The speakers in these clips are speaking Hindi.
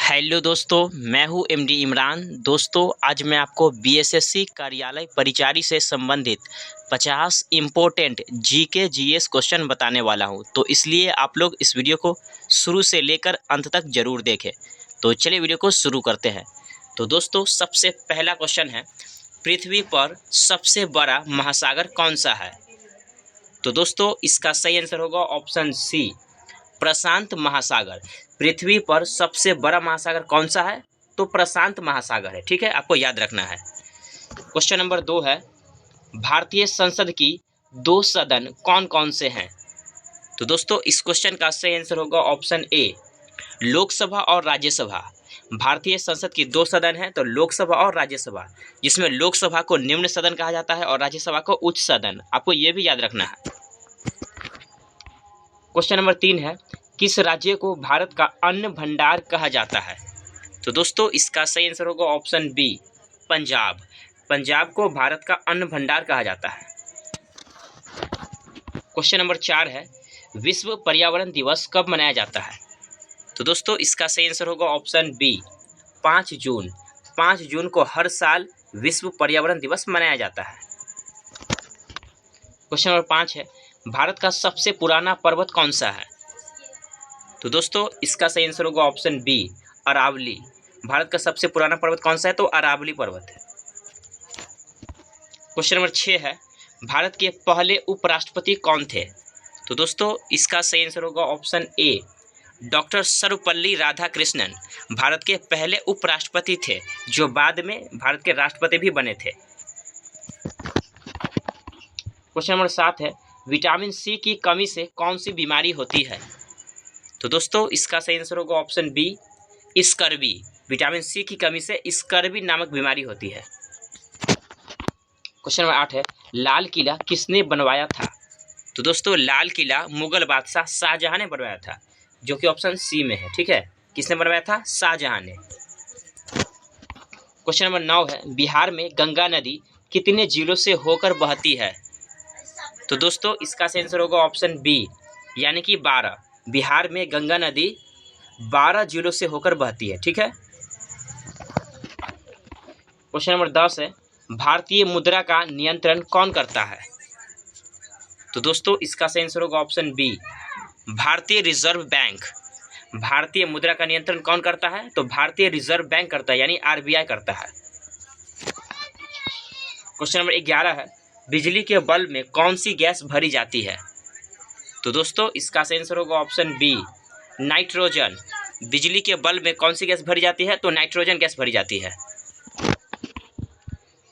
हेलो दोस्तों, मैं हूं एमडी इमरान। दोस्तों, आज मैं आपको बीएसएससी कार्यालय परिचारी से संबंधित 50 इम्पोर्टेंट जीके जीएस क्वेश्चन बताने वाला हूं। तो इसलिए आप लोग इस वीडियो को शुरू से लेकर अंत तक ज़रूर देखें। तो चलिए वीडियो को शुरू करते हैं। तो दोस्तों, सबसे पहला क्वेश्चन है, पृथ्वी पर सबसे बड़ा महासागर कौन सा है? तो दोस्तों, इसका सही आंसर होगा ऑप्शन सी, प्रशांत महासागर। पृथ्वी पर सबसे बड़ा महासागर कौन सा है? तो प्रशांत महासागर है। ठीक है, आपको याद रखना है। क्वेश्चन नंबर 2 है, भारतीय संसद की 2 सदन कौन कौन से हैं? तो दोस्तों, इस क्वेश्चन का सही आंसर होगा ऑप्शन ए, लोकसभा और राज्यसभा। भारतीय संसद की 2 सदन हैं, तो लोकसभा और राज्यसभा, जिसमें लोकसभा को निम्न सदन कहा जाता है और राज्यसभा को उच्च सदन। आपको यह भी याद रखना है। क्वेश्चन नंबर 3 है, किस राज्य को भारत का अन्न भंडार कहा जाता है? तो दोस्तों, इसका सही आंसर होगा ऑप्शन बी, पंजाब। पंजाब को भारत का अन्न भंडार कहा जाता है। क्वेश्चन नंबर 4 है, विश्व पर्यावरण दिवस कब मनाया जाता है? तो दोस्तों, इसका सही आंसर होगा ऑप्शन बी, 5 जून। 5 जून को हर साल विश्व पर्यावरण दिवस मनाया जाता है। क्वेश्चन नंबर 5 है, भारत का सबसे पुराना पर्वत कौन सा है? तो दोस्तों, इसका सही आंसर होगा ऑप्शन बी, अरावली। भारत का सबसे पुराना पर्वत कौन सा है? तो अरावली पर्वत है। क्वेश्चन नंबर 6 है, भारत के पहले उपराष्ट्रपति कौन थे? तो दोस्तों, इसका सही आंसर होगा ऑप्शन ए, डॉक्टर सर्वपल्ली राधाकृष्णन। भारत के पहले उपराष्ट्रपति थे, जो बाद में भारत के राष्ट्रपति भी बने थे। क्वेश्चन नंबर 7 है, विटामिन सी की कमी से कौन सी बीमारी होती है? तो दोस्तों, इसका सही आंसर होगा option B, scurvy. Vitamin C की कमी से स्कर्वी नामक बीमारी होती है। क्वेश्चन नंबर 8 है, लाल किला किसने बनवाया था? तो दोस्तों, लाल किला मुगल बादशाह शाहजहां ने बनवाया था, जो कि ऑप्शन सी में है। ठीक है, किसने बनवाया था? शाहजहां ने। क्वेश्चन नंबर 9 है, बिहार में गंगा नदी कितने जिलों से होकर बहती है? तो दोस्तों, इसका सही आंसर होगा ऑप्शन बी, यानी कि 12। बिहार में गंगा नदी 12 जिलों से होकर बहती है। ठीक है। क्वेश्चन नंबर 10 है, भारतीय मुद्रा का नियंत्रण कौन करता है? तो दोस्तों, इसका सही आंसर होगा ऑप्शन बी, भारतीय रिजर्व बैंक। भारतीय मुद्रा का नियंत्रण कौन करता है? तो भारतीय रिजर्व बैंक करता है, यानी आरबीआई करता है। क्वेश्चन नंबर 11 है, बिजली के बल्ब में कौन सी गैस भरी जाती है? तो दोस्तों, इसका सही आंसर होगा ऑप्शन बी, नाइट्रोजन। बिजली के बल्ब में कौन सी गैस भरी जाती है? तो नाइट्रोजन गैस भरी जाती है।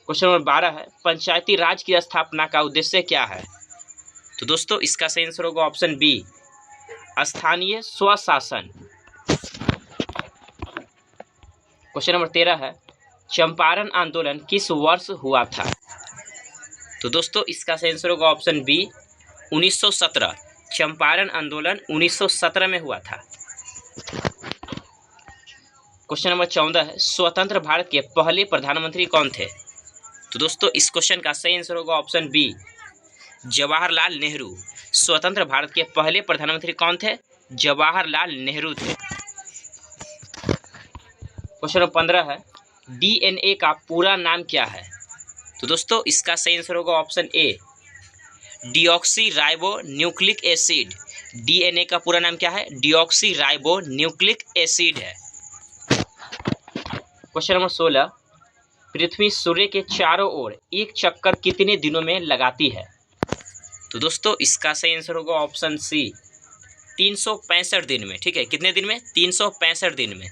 क्वेश्चन नंबर 12 है, पंचायती राज की स्थापना का उद्देश्य क्या है? तो दोस्तों, इसका सही आंसर होगा ऑप्शन बी, स्थानीय स्वशासन। क्वेश्चन नंबर 13 है, चंपारण आंदोलन किस वर्ष हुआ था? तो दोस्तों, इसका सही आंसर होगा ऑप्शन बी, 1917। चंपारण आंदोलन 1917 में हुआ था। क्वेश्चन नंबर 14 है, स्वतंत्र भारत के पहले प्रधानमंत्री कौन थे? तो दोस्तों, इस क्वेश्चन का सही आंसर होगा ऑप्शन बी, जवाहरलाल नेहरू। स्वतंत्र भारत के पहले प्रधानमंत्री कौन थे? जवाहरलाल नेहरू थे। क्वेश्चन नंबर 15 है, डीएनए का पूरा नाम क्या है? तो दोस्तों, इसका सही आंसर होगा ऑप्शन ए, deoxy ribo nucleic acid. DNA का पूरा नाम क्या है? डिऑक्सी राइबो न्यूक्लिक एसिड है। क्वेश्चन नंबर 16, पृथ्वी सूर्य के चारों ओर एक चक्कर कितने दिनों में लगाती है? तो दोस्तों, इसका सही आंसर होगा ऑप्शन सी, 365 दिन में। ठीक है, कितने दिन में? 365 दिन में।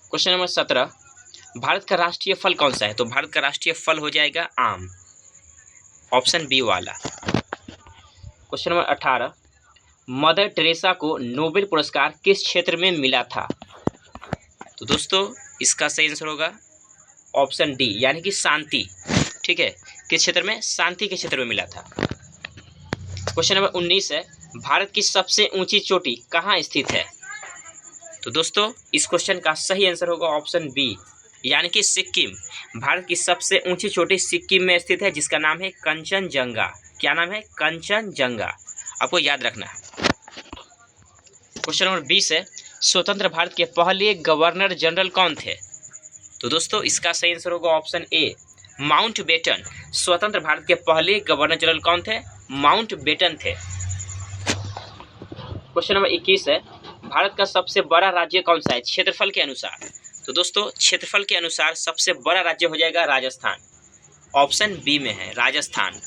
क्वेश्चन नंबर 17, भारत का राष्ट्रीय फल कौन सा है? तो भारत का राष्ट्रीय फल हो जाएगा आम, ऑप्शन बी वाला। क्वेश्चन नंबर 18, मदर टेरेसा को नोबेल पुरस्कार किस क्षेत्र में मिला था? तो दोस्तों, इसका सही आंसर होगा ऑप्शन डी, यानी कि शांति। ठीक है, किस क्षेत्र में? शांति के क्षेत्र में मिला था। क्वेश्चन नंबर 19 है, भारत की सबसे ऊंची चोटी कहाँ स्थित है? तो दोस्तों, इस क्वेश्चन का सही आंसर होगा ऑप्शन बी, यानी कि सिक्किम। भारत की सबसे ऊंची चोटी सिक्किम में स्थित है, जिसका नाम है कंचनजंगा। क्या नाम है? कंचनजंगा। आपको याद रखना है। क्वेश्चन नंबर 20 है, स्वतंत्र भारत के पहले गवर्नर जनरल कौन थे? तो दोस्तों इसका सही आंसर होगा ऑप्शन ए, माउंटबेटन। स्वतंत्र भारत के पहले गवर्नर जनरल कौन थे? माउंटबेटन थे। क्वेश्चन नंबर 21 है, भारत का सबसे बड़ा राज्य कौन सा है क्षेत्रफल के अनुसार? तो दोस्तों क्षेत्रफल के अनुसार सबसे बड़ा राज्य हो जाएगा राजस्थान। ऑप्शन बी में है राजस्थान।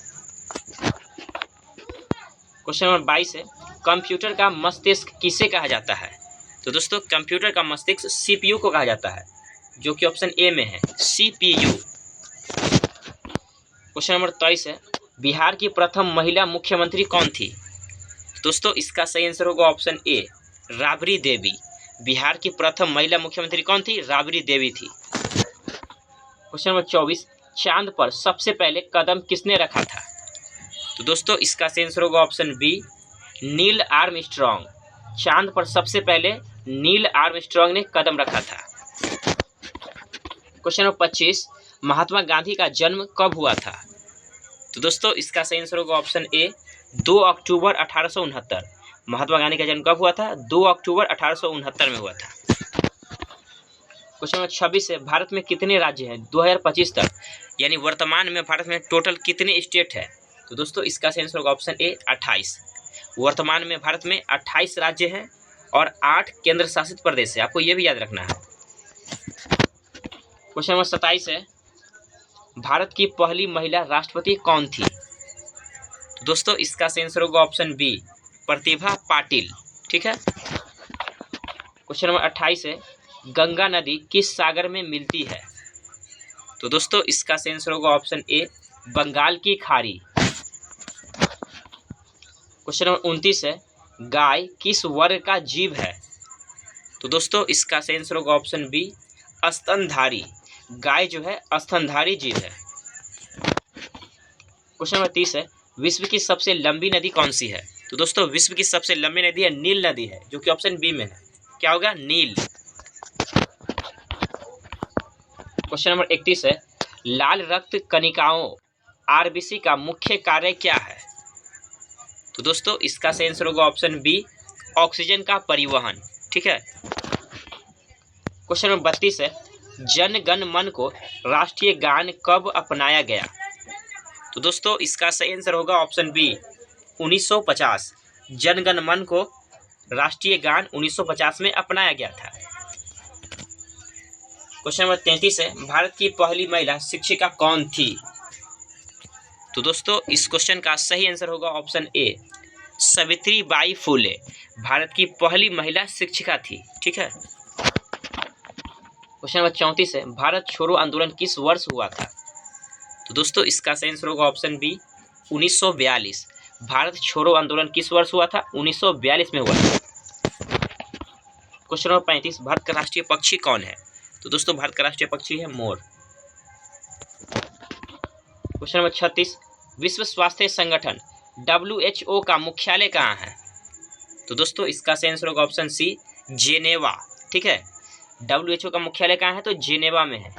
क्वेश्चन नंबर 22 है, कंप्यूटर का मस्तिष्क किसे कहा जाता है? तो दोस्तों कंप्यूटर का मस्तिष्क सीपीयू को कहा जाता है, जो कि ऑप्शन ए में है सीपीयू। क्वेश्चन नंबर 23 है, बिहार की प्रथम महिला मुख्यमंत्री कौन थी? दोस्तों इसका सही आंसर होगा ऑप्शन ए, राबड़ी देवी। बिहार की प्रथम महिला मुख्यमंत्री कौन थी? राबड़ी देवी थी। क्वेश्चन नंबर 24, चांद पर सबसे पहले कदम किसने रखा था? तो दोस्तों इसका सही आंसर होगा ऑप्शन बी, नील आर्मस्ट्रॉन्ग। चांद पर सबसे पहले नील आर्मस्ट्रॉन्ग ने कदम रखा था। क्वेश्चन नंबर 25, महात्मा गांधी का जन्म कब हुआ था? तो दोस्तों इसका सही आंसर होगा ऑप्शन ए, 2 अक्टूबर 1869। महात्मा गांधी का जन्म कब हुआ था? 2 अक्टूबर 1869 में हुआ था। क्वेश्चन नंबर 26 है, भारत में कितने राज्य हैं 2025 तक, यानी वर्तमान में भारत में टोटल कितने स्टेट है? तो दोस्तों इसका सही आंसर होगा ऑप्शन ए, 28। वर्तमान में भारत में 28 राज्य हैं और 8 केंद्र शासित प्रदेश है, आपको यह भी याद रखना है। क्वेश्चन नंबर 27 है, भारत की पहली महिला राष्ट्रपति कौन थी? तो दोस्तों इसका सही आंसर होगा ऑप्शन बी, प्रतिभा पाटिल। ठीक है। क्वेश्चन नंबर 28 है, गंगा नदी किस सागर में मिलती है? तो दोस्तों इसका सही आंसर होगा ऑप्शन ए, बंगाल की खाड़ी। क्वेश्चन नंबर 29 है, गाय किस वर्ग का जीव है? तो दोस्तों इसका सही आंसर होगा ऑप्शन बी, स्तनधारी। गाय जो है स्तनधारी जीव है। क्वेश्चन नंबर 30 है, विश्व की सबसे लंबी नदी कौन सी है? तो दोस्तों विश्व की सबसे लंबी नदी है नील नदी है, जो कि ऑप्शन बी में है। क्या होगा? नील। क्वेश्चन नंबर 31 है, लाल रक्त कणिकाओं आरबीसी का मुख्य कार्य क्या है? तो दोस्तों इसका सही आंसर होगा ऑप्शन बी, ऑक्सीजन का परिवहन। ठीक है। क्वेश्चन नंबर 32 है, जन गण मन को राष्ट्रीय गान कब अपनाया गया? तो दोस्तों इसका सही आंसर होगा ऑप्शन बी, 1950। जन गण मन को राष्ट्रीय गान 1950 में अपनाया गया था। क्वेश्चन नंबर 33 है, भारत की पहली महिला शिक्षिका कौन थी? तो दोस्तों इस क्वेश्चन का सही आंसर होगा ऑप्शन ए, सावित्रीबाई फुले। भारत की पहली महिला शिक्षिका थी। ठीक है। क्वेश्चन नंबर 34 है, भारत छोड़ो आंदोलन किस वर्ष हुआ था? तो दोस्तों इसका सही आंसर होगा ऑप्शन बी, 1942। भारत छोड़ो आंदोलन किस वर्ष हुआ था? 1942 में हुआ था। क्वेश्चन नंबर 35, भारत का राष्ट्रीय पक्षी कौन है? तो दोस्तों भारत का राष्ट्रीय पक्षी है मोर। क्वेश्चन नंबर 36, विश्व स्वास्थ्य संगठन WHO का मुख्यालय कहाँ है? तो दोस्तों इसका सही आंसर होगा ऑप्शन सी, जेनेवा। ठीक है। WHO का मुख्यालय कहाँ है? तो जेनेवा में है।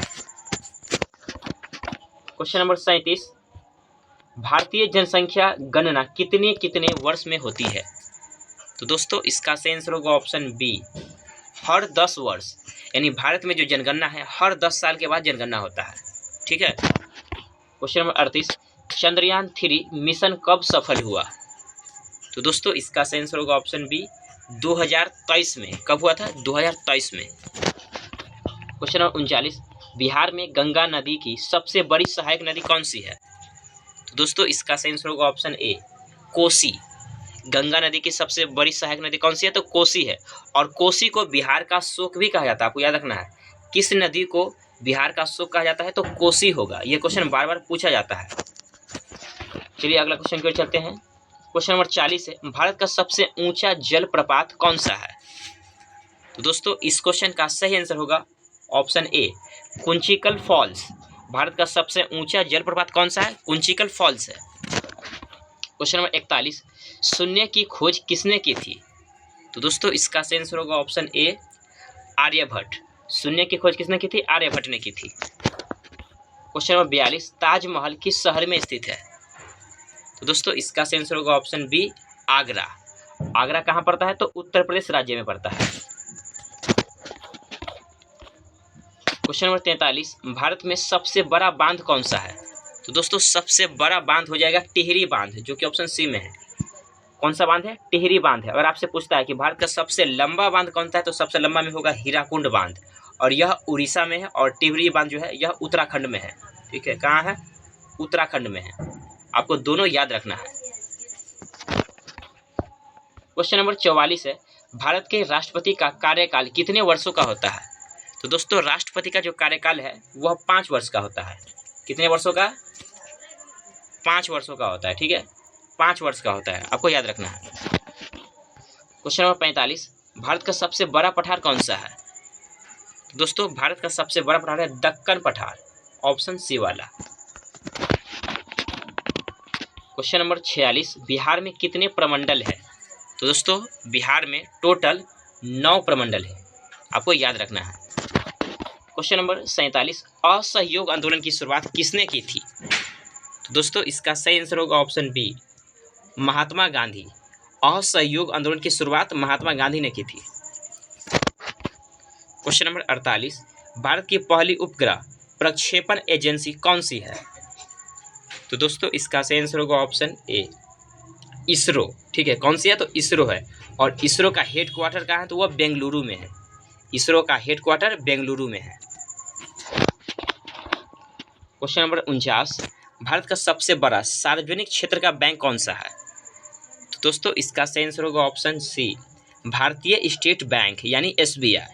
क्वेश्चन नंबर 37, भारतीय जनसंख्या गणना कितने कितने वर्ष में होती है? तो दोस्तों इसका सही आंसर होगा ऑप्शन बी, हर 10 वर्ष। यानी भारत में जो जनगणना है हर 10 साल के बाद जनगणना होता है। ठीक है। क्वेश्चन नंबर 38, चंद्रयान 3 मिशन कब सफल हुआ? तो दोस्तों इसका सही आंसर होगा ऑप्शन बी, 2023 में। कब हुआ था? 2023 में। क्वेश्चन नंबर 39, बिहार में गंगा नदी की सबसे बड़ी सहायक नदी कौन सी है? तो दोस्तों इसका सही आंसर होगा ऑप्शन ए, कोसी। गंगा नदी की सबसे बड़ी सहायक नदी कौन सी है? तो कोसी है। और कोसी को बिहार का शोक भी कहा जाता है, आपको याद रखना है। किस नदी को बिहार का शोक कहा जाता है? तो कोसी होगा। ये क्वेश्चन बार बार पूछा जाता है। चलिए अगला क्वेश्चन की ओर चलते हैं। क्वेश्चन नंबर 40 है, भारत का सबसे ऊंचा जलप्रपात कौन सा है? तो दोस्तों इस क्वेश्चन का सही आंसर होगा option A, Kunchikal falls. Bharat का सबसे ऊंचा जलप्रपात कौन सा है? कुंचिकल फॉल्स है। क्वेश्चन नंबर 41, शून्य की खोज किसने की थी? तो दोस्तों इसका सही आंसर होगा ऑप्शन ए, आर्यभट्ट। शून्य की खोज किसने की थी? आर्यभट्ट ने की थी। क्वेश्चन नंबर 42, ताजमहल किस शहर में स्थित है? तो दोस्तों इसका सही आंसर होगा ऑप्शन बी, आगरा। आगरा कहाँ पड़ता है? तो उत्तर प्रदेश राज्य में पड़ता है। क्वेश्चन नंबर 43, भारत में सबसे बड़ा बांध कौन सा है? तो दोस्तों सबसे बड़ा बांध हो जाएगा टिहरी बांध, जो कि ऑप्शन सी में है। कौन सा बांध है? टिहरी बांध है। अगर आपसे पूछता है कि भारत का सबसे लंबा बांध कौन सा है, तो सबसे लंबा में होगा हीराकुंड बांध, और यह उड़ीसा में है। और टिहरी बांध जो है यह उत्तराखंड में है। ठीक है, कहाँ है? उत्तराखंड में है। आपको दोनों याद रखना है। क्वेश्चन नंबर 44 है, भारत के राष्ट्रपति का कार्यकाल कितने वर्षों का होता है? तो दोस्तों राष्ट्रपति का जो कार्यकाल है वह 5 वर्ष का होता है। कितने वर्षों का? 5 वर्षों का होता है। ठीक है, 5 वर्ष का होता है, आपको याद रखना है। क्वेश्चन नंबर 45, भारत का सबसे बड़ा पठार कौन सा है? दोस्तों भारत का सबसे बड़ा पठार है दक्कन पठार, ऑप्शन सी वाला। क्वेश्चन नंबर 46, बिहार में कितने प्रमंडल है? तो दोस्तों बिहार में टोटल 9 प्रमंडल है, आपको याद रखना है। क्वेश्चन नंबर 47, असहयोग आंदोलन की शुरुआत किसने की थी? तो दोस्तों इसका सही आंसर होगा ऑप्शन बी, महात्मा गांधी। असहयोग आंदोलन की शुरुआत महात्मा गांधी ने की थी। क्वेश्चन नंबर 48, भारत की पहली उपग्रह प्रक्षेपण एजेंसी कौन सी है? तो दोस्तों इसका सही आंसर होगा ऑप्शन ए, इसरो। ठीक है, कौन सी है? तो इसरो है। और इसरो का हेड क्वार्टर कहाँ है? तो वह बेंगलुरु में है। इसरो का हेड क्वार्टर बेंगलुरु में है। क्वेश्चन नंबर 49, भारत का सबसे बड़ा सार्वजनिक क्षेत्र का बैंक कौन सा है? तो दोस्तों इसका सही आंसर होगा ऑप्शन सी, भारतीय स्टेट बैंक यानी SBI।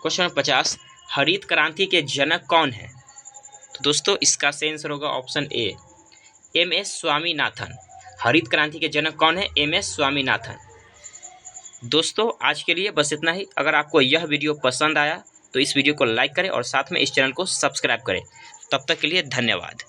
क्वेश्चन नंबर 50, हरित क्रांति के जनक कौन है? तो दोस्तों इसका सही आंसर होगा ऑप्शन ए, MS स्वामीनाथन। हरित क्रांति के जनक कौन है? MS स्वामीनाथन। दोस्तों आज के लिए बस इतना ही। अगर आपको यह वीडियो पसंद आया तो इस वीडियो को लाइक करें और साथ में इस चैनल को सब्सक्राइब करें। तब तक के लिए धन्यवाद।